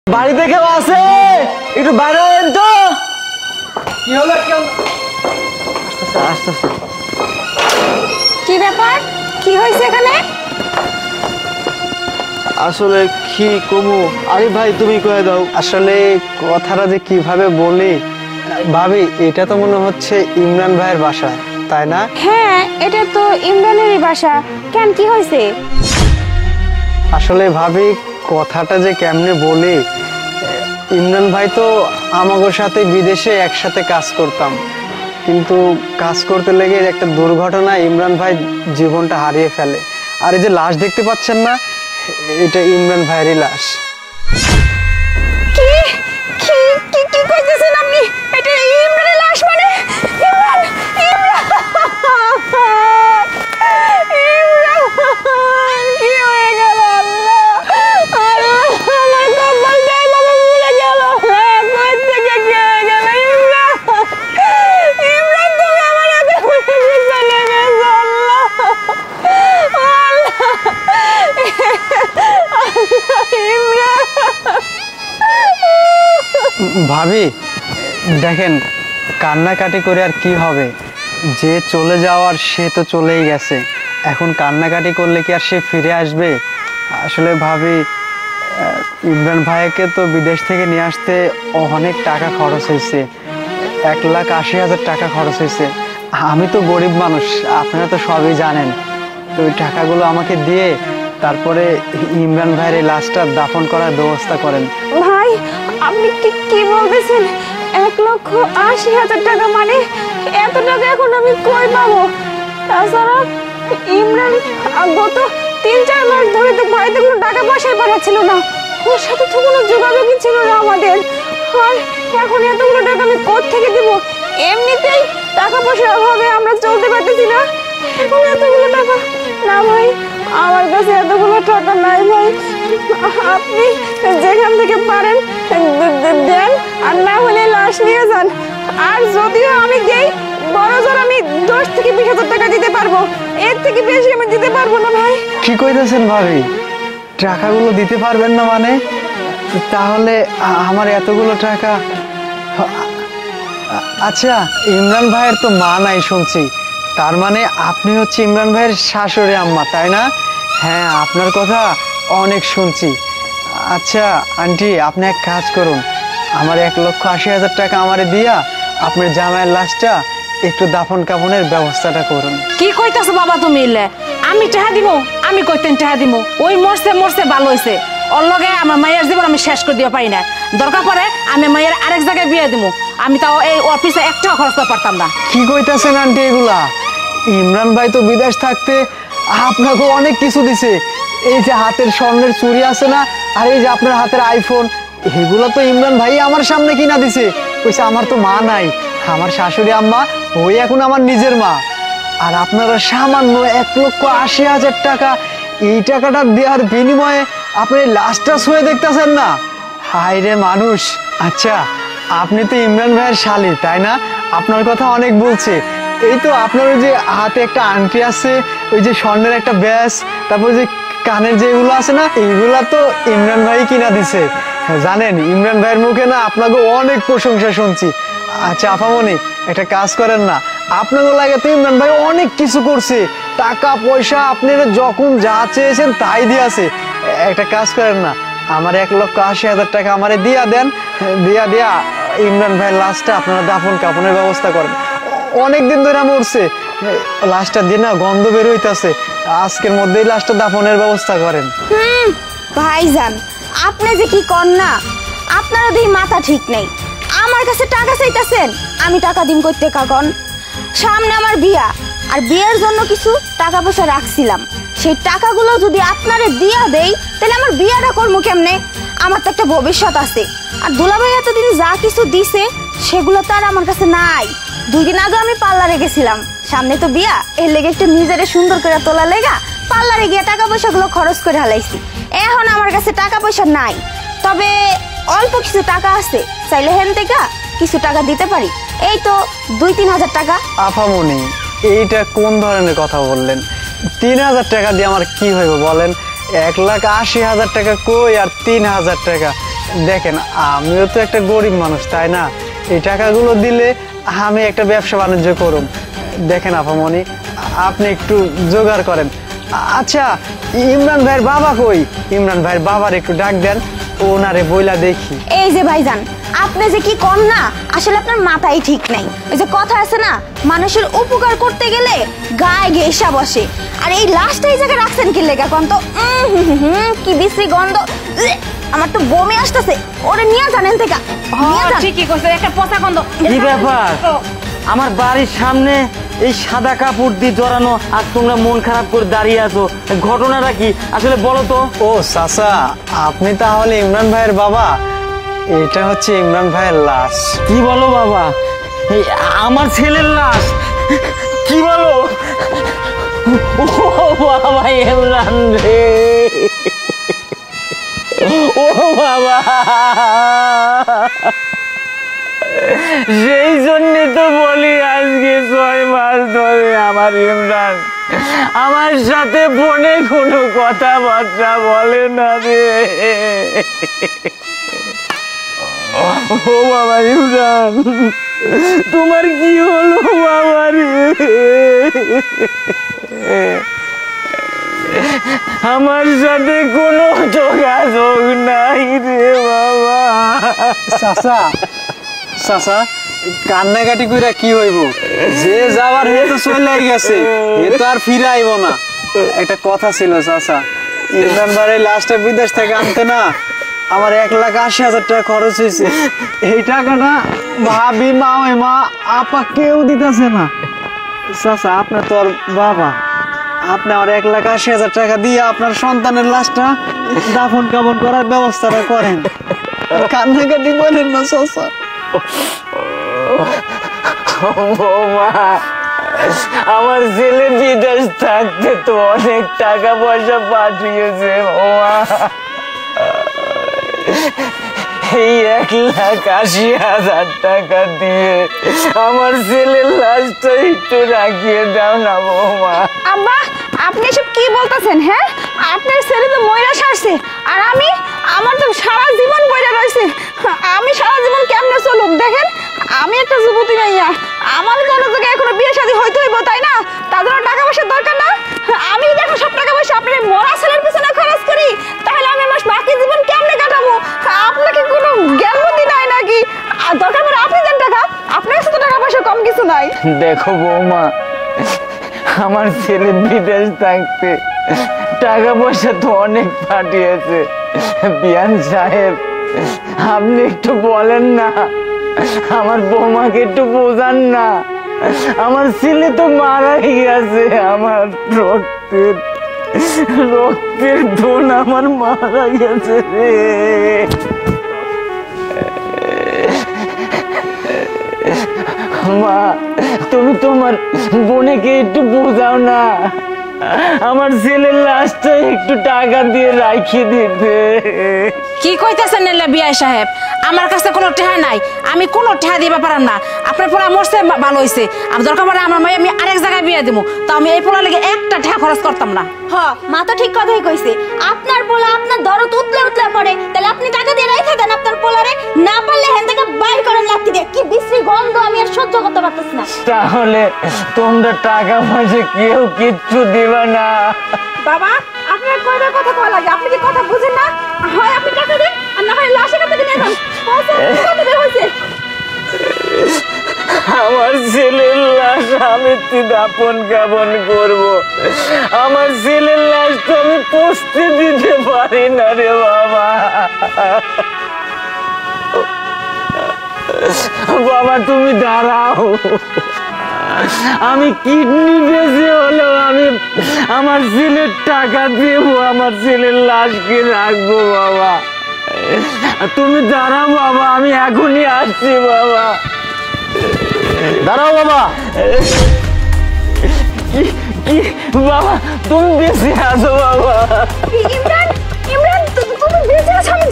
বাড়িতে কেউ আছে? একটু বাইরে হলেন তো। কি হলো? আসতেছে। কি ব্যাপার? কি হয়েছে এখানে? আসলে কি কমু? আরে ভাই তুমি কয়ে দাও। আসলে কথাটা যে কিভাবে বলি ভাবি, এটা তো মনে হচ্ছে ইমরান ভাইয়ের বাসা, তাই না? হ্যাঁ, এটা তো ইমরানেরই বাসা। কেন, কি হয়েছে? আসলে ভাবি কথাটা যে কেমনে বলি, ইমরান ভাই তো আমাদের সাথে বিদেশে একসাথে কাজ করতাম, কিন্তু কাজ করতে লেগে একটা দুর্ঘটনায় ইমরান ভাই জীবনটা হারিয়ে ফেলে। আর এই যে লাশ দেখতে পাচ্ছেন না, এটা ইমরান ভাইয়েরই লাশ। কি কি কি কি কইতেছেন আপনি? এটা ইমরানের লাশ? মানে ইমরান ইমরান ইমরান কি হয়ে গেল? আল্লাহ আমার কপালটাই বাবা পুড়ে গেল। কই থেকে কি হয়ে গেল? ইমরান ইমরান তুমি আমার হাতে পুড়ে চলে গেছো। ইমরান ভাবি দেখেন, কান্নাকাটি করে আর কি হবে? যে চলে যাওয়ার সে তো চলেই গেছে, এখন কান্নাকাটি করলে কি আর সে ফিরে আসবে? আসলে ভাবি, ইমরান ভাইকে তো বিদেশ থেকে নিয়ে আসতে অনেক টাকা খরচ হয়েছে, 1,80,000 টাকা খরচ হয়েছে। আমি তো গরিব মানুষ, আপনারা তো সবই জানেন। তো ওই টাকাগুলো আমাকে দিয়ে তারপরে ইমরান ভাইয়ের এই লাশটা দাফন করার ব্যবস্থা করেন। ভাই, আপনি কি কি বলতেছেন? 1,80,000 টাকা? মানে এত টাকা এখন আমি কই পাবো? তাছাড়া ইমরান গত 3-4 মাস ধরে তো বাড়িতে কোনো টাকা পয়সাই পাঠাচ্ছিল না, ওর সাথে তো কোনো যোগাযোগই ছিল না আমাদের। আর এখন এতগুলো টাকা আমি কোত্থেকে দিব? এমনিতেই টাকা পয়সার অভাবে আমরা চলতে পারতেছি না, এখন এতগুলো টাকা না ভাই, আমার কাছে এতগুলো টাকা নাই ভাই। আপনি যেখান থেকে পারেন দেন, আর না হলে লাশ নিয়ে যান। আর যদিও আমি দেই, বড় জোর আমি 10 থেকে 20,000 টাকা দিতে পারবো, এর থেকে বেশি আমি দিতে পারবো না ভাই। কি কইতেছেন ভাবি? টাকাগুলো দিতে পারবেন না মানে? তাহলে আমার এতগুলো টাকা? আচ্ছা, ইমরান ভাইয়ের তো মা নাই শুনছি, তার মানে আপনি হচ্ছে ইমরান ভাইয়ের শাশুড়ি আম্মা, তাই না? হ্যাঁ, আপনার কথা অনেক শুনছি। আচ্ছা আন্টি, আপনি এক কাজ করুন, আমার 1,80,000 টাকা আমারে দিয়া আপনার জামাইয়ের লাশটা একটু দাফন কাফনের ব্যবস্থাটা করুন। কি কইতাছো বাবা তুমি? আমি টাকা দিব? আমি কইতেন টাকা দিব? ওই মরছে ভালো হয়েছে, ওর লগে আমার মায়ের জীবন আমি শেষ করে দিতে পারি না। দরকার পড়ে আমি মায়ের আরেক জায়গায় বিয়ে দিব, আমি তাও এই অফিসে একটাও খরচ করতে পারতাম না। কি কইতাছেন আন্টি এগুলা? ইমরান ভাই তো বিদেশ থাকতে আপনাকে অনেক কিছু দিছে, এই যে হাতের স্বর্ণের চুড়ি আছে না, আর এই যে আপনার হাতের আইফোন, এগুলো তো ইমরান ভাই আমার সামনে কিনা দিছে। কইছে আমার তো মা নাই, আমার শাশুড়ি আম্মা ওই এখন আমার নিজের মা। আর আপনারা সামান্য 1,80,000 টাকা, এই টাকাটা দেওয়ার বিনিময়ে আপনি লাশটা শুয়ে দেখতেছেন না? হায় রে মানুষ। আচ্ছা, আপনি তো ইমরান ভাইয়ের শালি, তাই না? আপনার কথা অনেক বলছে। এই তো আপনার ওই যে হাতে একটা আংটি আছে, ওই যে স্বর্ণের একটা ব্যাস, তারপর যে কানের যেগুলো আছে না, এইগুলা তো ইমরান ভাই কিনা দিছে। জানেন, ইমরান ভাইয়ের মুখে না আপনাকে অনেক প্রশংসা শুনছি। আচ্ছা আপামনি, একটা কাজ করেন না, আপনাকে লাগে তো ইমরান ভাই অনেক কিছু করছে, টাকা পয়সা আপনারা যখন যা চেয়েছেন তাই দিয়েছে। একটা কাজ করেন না, আমার 1,80,000 টাকা আমারে দিয়া দেন, দিয়া ইমরান ভাইয়ের লাশটা আপনারা দাফন কাফনের ব্যবস্থা করেন। অনেকদিন ধরে মরছে, লাশটা দিয়ে না গন্ধ বের হইতেছে, আজকের মধ্যেই লাশটা দাফনের ব্যবস্থা করেন। ভাইজান, আপনি যে কি কর না, আপনার ওদিকে মাথা ঠিক নেই। আমার কাছে টাকা চাইতেছেন, আমি টাকা দিন করতে কাগন। সামনে আমার বিয়া, আর বিয়ের জন্য কিছু টাকা পয়সা রাখছিলাম, সেই টাকাগুলো যদি আপনারে দিয়া দেই তাহলে আমার বিয়াটা করবো কেমনে? আমার তো একটা ভবিষ্যৎ আছে। আর দুলাভাই এতদিন যা কিছু দিছে সেগুলো তো আর আমার কাছে নাই। 2 দিন আগে আমি পার্লারে গেছিলাম, সামনে তো বিয়া, এর লেগে একটু নিজেরে সুন্দর করে তোলা লেগা পার্লারে গিয়ে টাকা পয়সাগুলো খরচ করে হালাইছি। এখন আমার কাছে টাকা পয়সা নাই, তবে অল্প কিছু টাকা আছে, চাইলে হেন থেকে কিছু টাকা দিতে পারি। এই তো 2-3 হাজার টাকা। আফামনি, এইটা কোন ধরনের কথা বললেন? 3,000 টাকা দিয়ে আমার কি হইব বলেন? 1,80,000 টাকা কই আর 3,000 টাকা, দেখেন আমিও তো একটা গরিব মানুষ তাই না, এই টাকাগুলো দিলে আমি একটা ব্যবসা বাণিজ্য করুম। দেখেন আপামনি, আপনি একটু জোগাড় করেন। আচ্ছা ইমরান ভাইয়ের বাবা কই? ইমরান ভাইয়ের বাবার একটু ডাক দেন, ওনারে বইলা দেখি। এই যে ভাইজান, আপনি যে কি কন না, আসলে আপনার মাথায় ঠিক নাই। ওই যে কথা আছে না, মানুষের উপকার করতে গেলে গায়ে ঘেঁষা বসে। আর এই লাশটা এই জায়গায় রাখছেন কি লেগা কন তো? কি বিশ্রী গন্ধ, আমার তো বমি আসতেছে। ওরে নিয়ে জানেন থেকে ঠিকই কইছে, একটা পচা গন্ধ। কি ব্যাপার, আমার বাড়ির সামনে এই সাদা কাপড় দিয়ে জড়ানো, আর তোমরা মন খারাপ করে দাঁড়িয়ে আছো, ঘটনাটা কি আসলে বলো তো? ও চাচা, আপনি তাহলে ইমরান ভাইয়ের বাবা? এটা হচ্ছে ইমরান ভাইয়ের লাশ। কি বলো বাবা, এই আমার ছেলের লাশ? কি বলো? ও বাবা ইমরান রে, ও বাবা, সেই জন্য তো বলি আজকে 6 মাস ধরে আমার ইমরান আমার সাথে ফোনে কোনো কথাবার্তা বলে না রে। ও বাবা ইমরান, তোমার কি হলো বাবা রে? আমার সাথে কোনো যোগাযোগ নাই রে বাবা। চাচা চাচা, কান্নাকাটি কইরা কি হইব? যে যাবার হে তো চলে গেছে, এ তো আর ফিরে আইব না। একটা কথা ছিল চাচা, ইমরান ভাইয়ের লাশটা বিদেশ থেকে আনতে না আমার 1,80,000 টাকা খরচ হয়েছে। এই টাকাটা ভাবি, মা, ওই মা, আপা কেউ দিতেছে না। চাচা আপনার তো আর বাবা, আপনি আমার 1,80,000 টাকা দিয়ে আপনার সন্তানের লাশটা দাফন কাফন করার ব্যবস্থাটা করেন। কান্নাকাটি বলেন না চাচা। বৌমা, আমার ছেলে বিদেশ থাকতে তো অনেক টাকা পয়সা পাঠিয়েছে বৌমা। এই 1,80,000 টাকা দিয়ে আমার ছেলের লাশটা একটু রাখিয়ে দাও না বৌমা। আব্বা, আপনি এসব কি বলতেছেন? হ্যাঁ, আপনার ছেলে তো ময়রা সারছে, আর আমার তো সারা জীবন বইরা রয়েছে। আমি সারা জীবন কেমনে চলুক? দেখেন, আমি একটা যুবতী মাইয়া, আমার কোনো জায়গায় এখনো বিয়ে শাদী হইতে হইব, তাই না? তার জন্য টাকা পয়সার দরকার না? আমি দেখো সব টাকা পয়সা আপনার মরা ছেলের পিছনে খরচ করি, তাহলে আমি আমার বাকি জীবন কেমনে কাটাবো? আপনাকে কোনো জ্ঞান বুদ্ধি নাই নাকি? আর দরকার পড়ে আপনি দেন টাকা, আপনার কাছে তো টাকা পয়সা কম কিছু নাই। দেখো বৌমা, আমার ছেলে বিদেশ থাকতে টাকা পয়সা তো অনেক পাঠিয়েছে। বিয়ান সাহেব, আপনি একটু বলেন না, আমার বৌমাকে একটু বোঝান না। আমার ছেলে তো মারাই গেছে, আমার রক্তের ধন আমার মারা গেছে রে। মা, তুমি তোমার বোনকে একটু বোঝাও না, আমার ছেলের লাশটা একটু টাকা দিয়ে রাখিয়ে দিতে। কি কইতেছেন বিআই সাহেব? আমার কাছে কোনো টেহা নাই, আমি কোনো টেহা দিবা পারাম না। আপনার পোলা মরছে ভালো হয়েছে, আর দরকার পড়ে আমার মাই আমি আরেক জায়গায় বিয়ে দেবো, তো আমি এই পোলা লেগে একটা টেহা খরচ করতাম না। হ, মা তো ঠিক কথাই কইছে। আপনার পোলা আপনার দরদ উতলা উতলা পড়ে, তাহলে আপনি টাকা দিয়ে রাইখা দেন আপনার পোলারে, না পারলে হেন থেকে বাইর করেন লাত্তি দিয়ে। কি বিশ্রী গন্ধ, আমি আর সহ্য করতে পারতেছি না। তাহলে তোমরা টাকা পয়সা কেউ কিচ্ছু দিবা না? বাবা, আপনার কয়বার কথা কওয়া লাগে, আপনি কি কথা বুঝেন না? হয় আপনি টাকা দেন, আর না হয় লাশের কাছে নিয়ে যান। কত বের হইছে? আমার ছেলের লাশ আমি দাফন কাফন করবো, আমার ছেলের লাশ তো আমি পুষতে দিতে পারি না রে বাবা। বাবা তুমি দাঁড়াও, আমি কিডনি বেঁচে হলেও আমি আমার ছেলের টাকা দেবো, আমার ছেলের লাশকে রাখবো বাবা। তুমি দাঁড়াও বাবা, আমি এখনই আসছি বাবা। দাঁড়াও বাবা। কি বাবা, তুমি বেঁচে আছো বাবা? ইমরান, ইমরান, তুমি বেঁচে আছো? আমি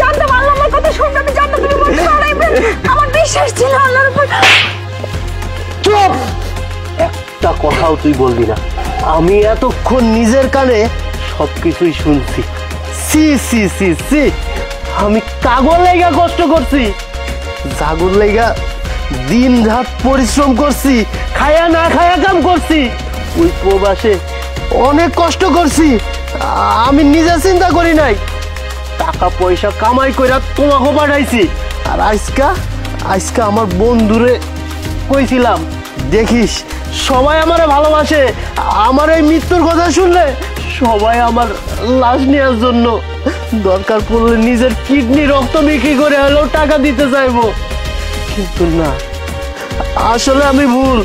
জানতাম, আল্লাহ আমার কথা শুনবে, আমি জানতাম তুমি বলতে পারো। ইমরান, আমার বিশ্বাস ছিল আল্লাহর উপর। চুপ! একটা কথাও তুই বলবি না। আমি এতক্ষণ নিজের কানে সবকিছুই শুনছি। সি সি সি সি, আমি কাগজ লাইগা কষ্ট করছি, জাগর লাইগা দিন রাত পরিশ্রম করছি, খায়া না খায়া কাম করছি, ওই প্রবাসে অনেক কষ্ট করছি। আমি নিজে চিন্তা করি নাই, টাকা পয়সা কামাই কইরা তোমাকে পাঠাইছি। আর আজকা আমার বন্ধুরে কইছিলাম, দেখিস সবাই আমারে ভালোবাসে, আমার এই মৃত্যুর কথা শুনলে সবাই আমার লাশ নেওয়ার জন্য দরকার পড়লে নিজের কিডনি রক্ত বিক্রি করে হলেও টাকা দিতে চাইবো। কিন্তু না, আসলে আমি ভুল,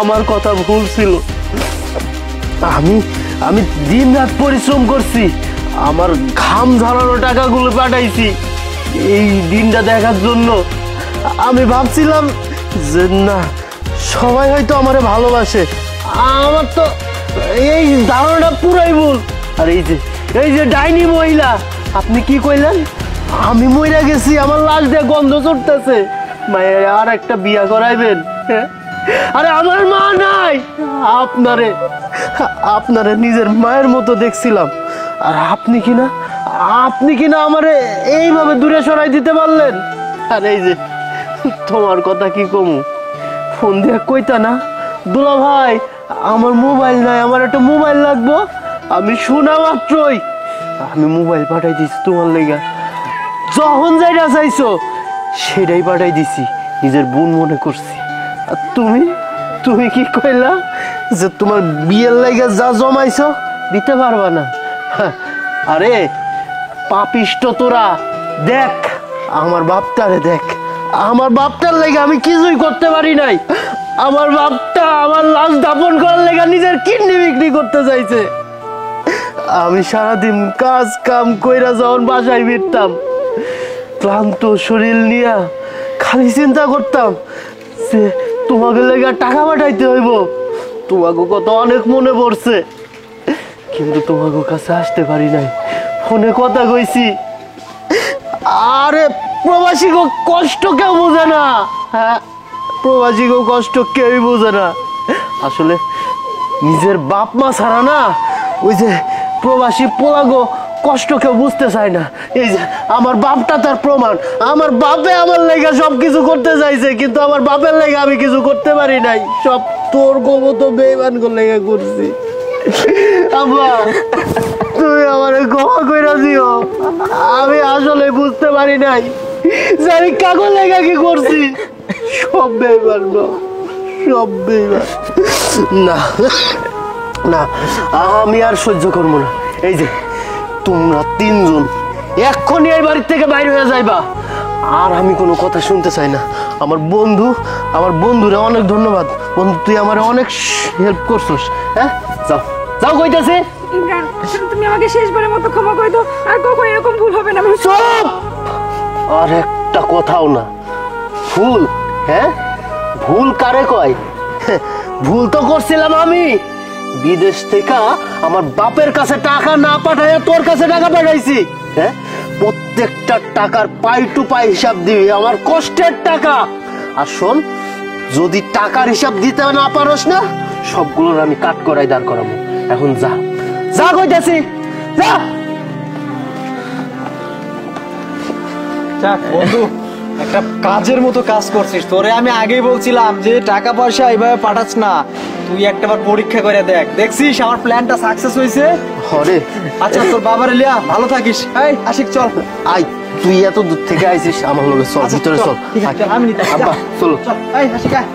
আমার কথা ভুল ছিল। আমি দিন রাত পরিশ্রম করছি, আমার ঘাম ঝরানো টাকাগুলো পাঠাইছি এই দিনটা দেখার জন্য। আমি ভাবছিলাম যে না, সবাই হয়তো আমারে ভালোবাসে, আমার তো এই ধারণা পুরাই ভুল। আর এই যে ডাইনি মহিলা, আপনি কি কইলেন আমি মইরা গেছি, আমার লাশ দিয়ে গন্ধ চড়তেছে, মায়ের আর একটা বিয়া করাইবেন? আরে আমার মা নাই, আপনারে নিজের মায়ের মতো দেখছিলাম, আর আপনি কিনা আমারে এইভাবে দূরে সরাই দিতে পারলেন। আর এই যে তোমার কথা কি কমু, ফোন দিয়ে কইতা না দুলা ভাই আমার মোবাইল নাই, আমার একটা মোবাইল লাগবো। আমি শোনা মাত্রই আমি মোবাইল পাঠাই দিছি তোমার লেগা, যখন যাইটা চাইছো সেটাই পাঠাই দিছি, নিজের বোন মনে করছি। আর তুমি কি কইলা যে তোমার বিয়ের লেগে যা জমাইছো দিতে পারবা না? আরে পাপিষ্ট তোরা, দেখ আমার বাপটারে দেখ, আমার বাপটার লেগে আমি কিছুই করতে পারি নাই। আমার বাপটা আমার লাশ দাপন করার লেগে নিজের কিডনি বিক্রি করতে চাইছে। আমি সারাদিন কাজ কাম কইরা যখন বাসায় ফিরতাম, ক্লান্ত শরীর নিয়ে খালি চিন্তা করতাম যে তোমাকে লেগে টাকা পাঠাইতে হইব, তোমাকে কত অনেক মনে পড়ছে, কিন্তু তোমাকে কাছে আসতে পারি নাই, ফোনে কথা কইছি। আরে প্রবাসী গো কষ্ট কেউ বোঝে না, হ্যাঁ প্রবাসী গো কষ্ট কেউই বোঝে না। আসলে নিজের বাপ মা ছাড়া না, ওই যে প্রবাসী পোলাগো কষ্ট কেউ বুঝতে চায় না। এই যে আমার বাপটা তার প্রমাণ, আমার বাপে আমার লেগে সবকিছু করতে চাইছে, কিন্তু আমার বাপের লেগে আমি কিছু করতে পারি নাই, সব তোর গোমতো বেইমান লেগে করছি। আব্বা তুমি আমারে ক্ষমা কইরা দিও, আমি আসলে বুঝতে পারি নাই যে আমি কাগজ লেগা কি করছি। সব বেইমান, সব বেইমান। না না, আমি আর সহ্য করবো না। এই যে তোমরা তিনজন এক্ষুনি এই বাড়ির থেকে বাইরে হয়ে যাইবা, আর আমি কোনো কথা শুনতে চাই না। আমার বন্ধুরা অনেক ধন্যবাদ, বন্ধু তুই আমার অনেক হেল্প করছিস। হ্যাঁ যাও যাও কইতাছে। ইমরান, তুমি আমাকে শেষবারের মতো ক্ষমা করে দাও, আর কখনো এরকম ভুল হবে না। চুপ! আর একটা কথাও না। ভুল? হ্যাঁ ভুল কারে কয়? ভুল তো করছিলাম আমি, বিদেশ থেকে আমার বাপের কাছে টাকা না পাঠাইয়া তোর কাছে টাকা পাঠাইছি। হ্যাঁ প্রত্যেকটা টাকার পাই টু পাই হিসাব দিবি, আমার কষ্টের টাকা। আর শোন, যদি টাকার হিসাব দিতে না পারস না, সবগুলোর আমি কাট করাই দাঁড় করাবো। এখন যা যা কইতাছি, যা। যাক বন্ধু, একটা কাজের মতো কাজ করছিস। তোরে আমি আগেই বলছিলাম যে টাকা পয়সা এইভাবে পাঠাস না, তুই একটাবার পরীক্ষা করে দেখ, দেখছিস আমার প্ল্যানটা সাকসেস হয়েছে। হরে আচ্ছা তোর বাবার লিয়া ভালো থাকিস। এই আশিক চল, আই তুই এত দূর থেকে আইছিস আমার লগে, চল ভিতরে চল। ঠিক আছে আমি নিতে আব্বা চলো। এই আশিক আয়।